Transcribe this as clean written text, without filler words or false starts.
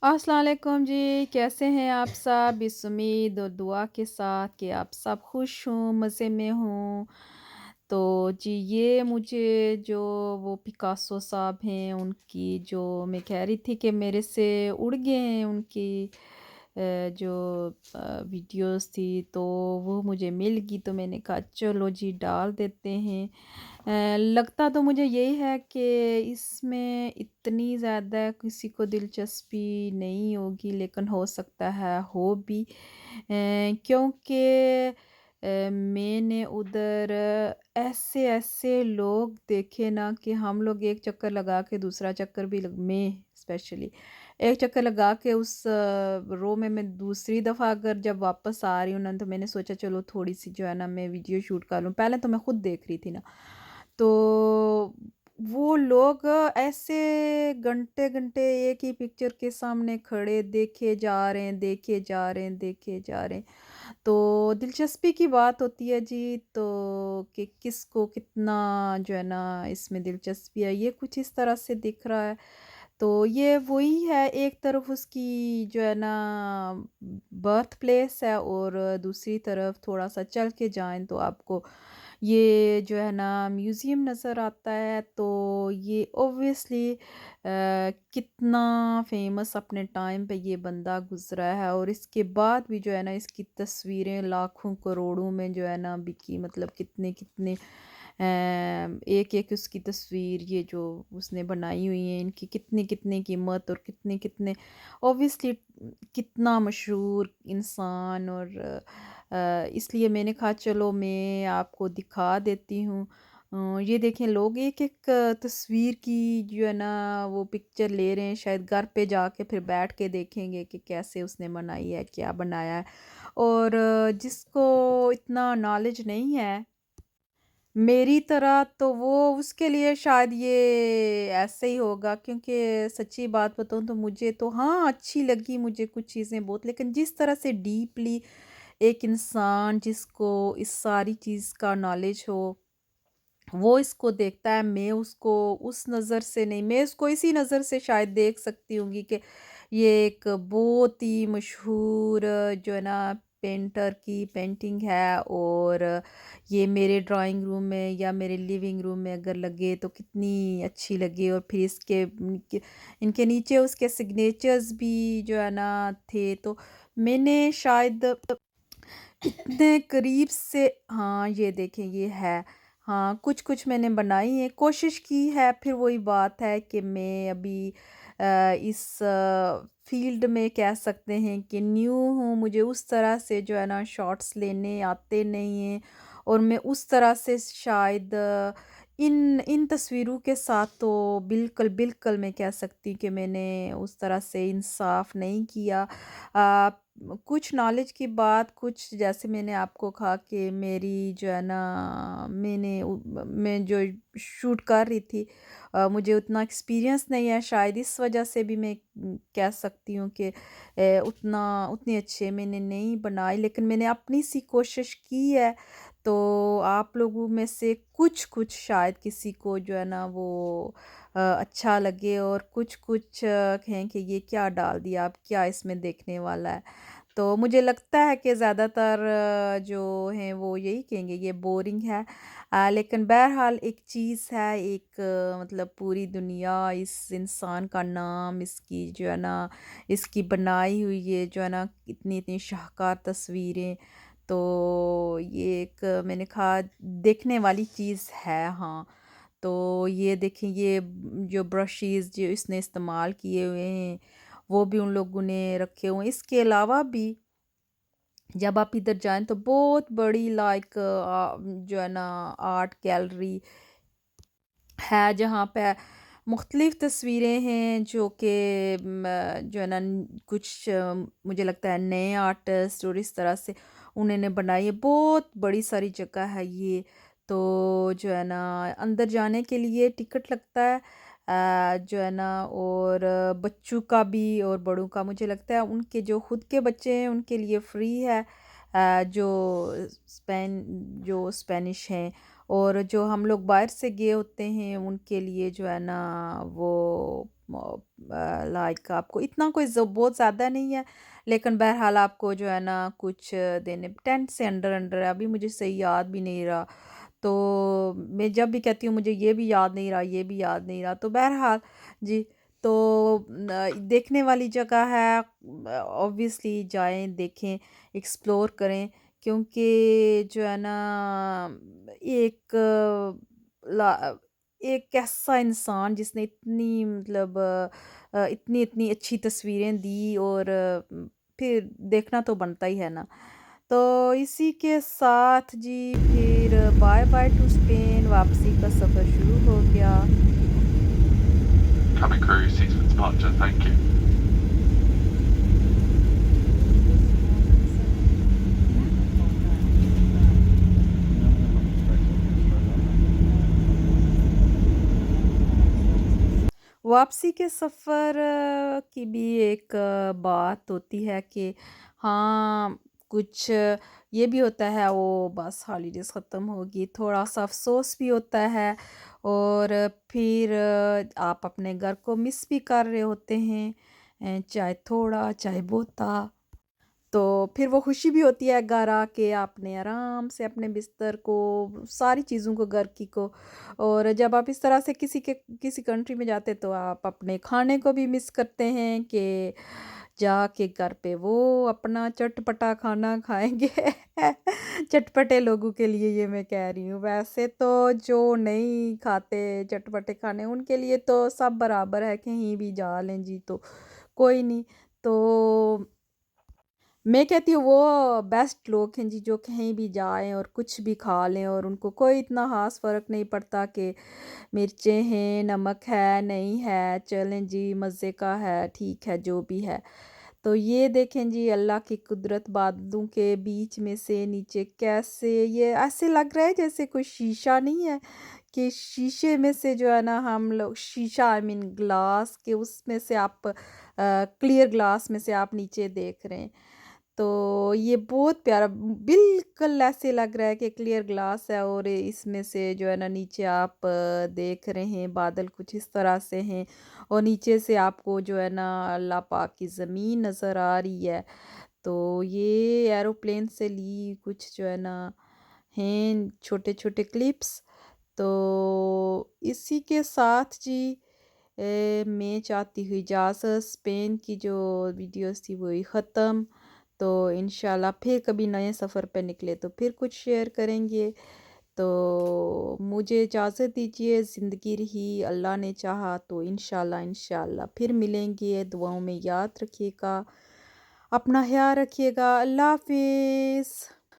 अस्सलाम वालेकुम जी, कैसे हैं आप सब? इस उम्मीद और दुआ के साथ कि आप सब खुश हों, मज़े में हों। तो जी, ये मुझे जो वो पिकासो साहब हैं, उनकी जो मैं कह रही थी कि मेरे से उड़ गए हैं उनकी जो वीडियोज़ थी, तो वो मुझे मिल गई, तो मैंने कहा चलो जी डाल देते हैं। लगता तो मुझे यही है कि इसमें इतनी ज़्यादा किसी को दिलचस्पी नहीं होगी, लेकिन हो सकता है हो भी, क्योंकि मैंने उधर ऐसे-ऐसे लोग देखे ना कि हम लोग एक चक्कर लगा के दूसरा चक्कर भी लग मैं स्पेशली एक चक्कर लगा के उस रो में मैं दूसरी दफ़ा अगर जब वापस आ रही हूँ ना, तो मैंने सोचा चलो थोड़ी-सी जो है ना मैं वीडियो शूट कर लूँ। पहले तो मैं खुद देख रही थी ना, तो वो लोग ऐसे घंटे-घंटे एक ही पिक्चर के सामने खड़े देखे जा रहे हैं, देखे जा रहे हैं, देखे जा रहे हैं। तो दिलचस्पी की बात होती है जी, तो कि किसको कितना जो है ना इसमें दिलचस्पी है, ये कुछ इस तरह से दिख रहा है। तो ये वही है, एक तरफ उसकी जो है ना बर्थ प्लेस है और दूसरी तरफ थोड़ा-सा चल के जाएँ तो आपको ये जो है ना म्यूज़ियम नज़र आता है। तो ये ऑब्वियसली कितना फ़ेमस अपने टाइम पे ये बंदा गुज़रा है और इसके बाद भी जो है ना इसकी तस्वीरें लाखों करोड़ों में जो है ना बिकी, मतलब कितने-कितने एक-एक उसकी तस्वीर ये जो उसने बनाई हुई है, इनकी कितनी-कितनी कीमत और कितने-कितने ऑब्वियसली कितना मशहूर इंसान। और इसलिए मैंने कहा चलो मैं आपको दिखा देती हूँ। ये देखें लोग एक-एक तस्वीर की जो है ना वो पिक्चर ले रहे हैं, शायद घर पे जाके फिर बैठ के देखेंगे कि कैसे उसने बनाई है, क्या बनाया है। और जिसको इतना नॉलेज नहीं है मेरी तरह, तो वो उसके लिए शायद ये ऐसे ही होगा, क्योंकि सच्ची बात बताऊँ तो मुझे तो हाँ, अच्छी लगी मुझे कुछ चीज़ें बहुत, लेकिन जिस तरह से डीपली एक इंसान जिसको इस सारी चीज़ का नॉलेज हो, वो इसको देखता है, मैं उसको उस नज़र से नहीं, मैं उसको इसी नज़र से शायद देख सकती होंगी कि ये एक बहुत ही मशहूर जो है ना पेंटर की पेंटिंग है और ये मेरे ड्राइंग रूम में या मेरे लिविंग रूम में अगर लगे तो कितनी अच्छी लगे। और फिर इसके इनके नीचे उसके सिग्नेचर्स भी जो है ना थे, तो मैंने शायद इतने करीब से हाँ, ये देखें ये है। हाँ, कुछ-कुछ मैंने बनाई है, कोशिश की है, फिर वही बात है कि मैं अभी इस फ़ील्ड में कह सकते हैं कि न्यू हूँ, मुझे उस तरह से जो है ना शॉट्स लेने आते नहीं हैं और मैं उस तरह से शायद इन इन तस्वीरों के साथ तो बिल्कुल मैं कह सकती हूँ कि मैंने उस तरह से इंसाफ़ नहीं किया। कुछ नॉलेज की बात, कुछ जैसे मैंने आपको कहा कि मेरी जो है ना मैं जो शूट कर रही थी, मुझे उतना एक्सपीरियंस नहीं है, शायद इस वजह से भी मैं कह सकती हूँ कि उतने अच्छे मैंने नहीं बनाए, लेकिन मैंने अपनी सी कोशिश की है। तो आप लोगों में से कुछ-कुछ शायद किसी को जो है ना वो अच्छा लगे और कुछ-कुछ कहें कि ये क्या डाल दिया, अब क्या इसमें देखने वाला है। तो मुझे लगता है कि ज़्यादातर जो हैं वो यही कहेंगे ये बोरिंग है। लेकिन बहरहाल एक चीज़ है, एक मतलब पूरी दुनिया इस इंसान का नाम, इसकी जो है ना इसकी बनाई हुई ये जो है ना इतनी-इतनी शाहकार तस्वीरें, तो ये एक मैंने कहा देखने वाली चीज़ है हाँ। तो ये देखें ये जो ब्रशेज़ जो इसने इस्तेमाल किए हुए हैं, वो भी उन लोगों ने रखे हुए हैं। इसके अलावा भी जब आप इधर जाएँ तो बहुत बड़ी लाइक जो है ना आर्ट गैलरी है, जहाँ पे मुख्तलिफ़ तस्वीरें हैं जो कि जो है ना कुछ मुझे लगता है नए आर्टिस्ट और इस तरह से उन्होंने बनाई है। बहुत बड़ी सारी जगह है ये। तो जो है ना अंदर जाने के लिए टिकट लगता है, जो है ना और बच्चों का भी और बड़ों का, मुझे लगता है उनके जो खुद के बच्चे हैं उनके लिए फ्री है। जो स्पेनिश हैं और जो हम लोग बाहर से गए होते हैं उनके लिए जो है ना वो लाइक आपको इतना कोई बहुत ज़्यादा नहीं है, लेकिन बहरहाल आपको जो है ना कुछ देने 10 से अंडर अंडर है, अभी मुझे सही याद भी नहीं रहा। तो मैं जब भी कहती हूँ मुझे ये भी याद नहीं रहा, ये भी याद नहीं रहा, तो बहरहाल जी। तो देखने वाली जगह है, ऑब्वियसली जाएं, देखें, एक्सप्लोर करें, क्योंकि जो है ना एक ला एक ऐसा इंसान जिसने इतनी मतलब इतनी इतनी अच्छी तस्वीरें दी, और फिर देखना तो बनता ही है ना। तो इसी के साथ जी फिर बाय बाय टू स्पेन, वापसी का सफ़र शुरू हो गया। Cabin crew, seats for departure, thank you. वापसी के सफ़र की भी एक बात होती है कि हाँ, कुछ ये भी होता है, वो बस हॉलीडेज़ ख़त्म होगी, थोड़ा-सा अफ़सोस भी होता है, और फिर आप अपने घर को मिस भी कर रहे होते हैं, चाहे थोड़ा, चाहे बहुता। तो फिर वो खुशी भी होती है घर आके आपने आराम से अपने बिस्तर को, सारी चीज़ों को, घर की को, और जब आप इस तरह से किसी कंट्री में जाते तो आप अपने खाने को भी मिस करते हैं कि जाके घर पे वो अपना चटपटा खाना खाएंगे। चटपटे लोगों के लिए ये मैं कह रही हूँ, वैसे तो जो नहीं खाते चटपटे खाने उनके लिए तो सब बराबर है, कहीं भी जा लें जी, तो कोई नहीं। तो मैं कहती हूँ वो बेस्ट लोग हैं जी, जो कहीं भी जाएँ और कुछ भी खा लें और उनको कोई इतना ख़ास फ़र्क नहीं पड़ता कि मिर्चें हैं, नमक है, नहीं है, चलें जी, मज़े का है, ठीक है, जो भी है। तो ये देखें जी अल्लाह की कुदरत, बादलों के बीच में से नीचे कैसे ये ऐसे लग रहा है जैसे कोई शीशा नहीं है, कि शीशे में से जो है ना हम लोग, शीशा आई मीन ग्लास के उसमें से आप क्लियर ग्लास में से आप नीचे देख रहे हैं। तो ये बहुत प्यारा, बिल्कुल ऐसे लग रहा है कि क्लियर ग्लास है, और इसमें से जो है ना नीचे आप देख रहे हैं बादल कुछ इस तरह से हैं, और नीचे से आपको जो है ना अल्लाह पाक की ज़मीन नज़र आ रही है। तो ये एरोप्लेन से ली कुछ जो है ना हैं छोटे छोटे क्लिप्स। तो इसी के साथ जी मैं चाहती हुई इजाज़त, स्पेन की जो वीडियोस थी वही ख़त्म। तो इंशाल्लाह फिर कभी नए सफ़र पे निकले तो फिर कुछ शेयर करेंगे। तो मुझे इजाज़त दीजिए, ज़िंदगी रही, अल्लाह ने चाहा तो इंशाल्लाह इंशाल्लाह फिर मिलेंगे। दुआओं में याद रखिएगा, अपना ख्याल रखिएगा, अल्लाह हाफ़िज़।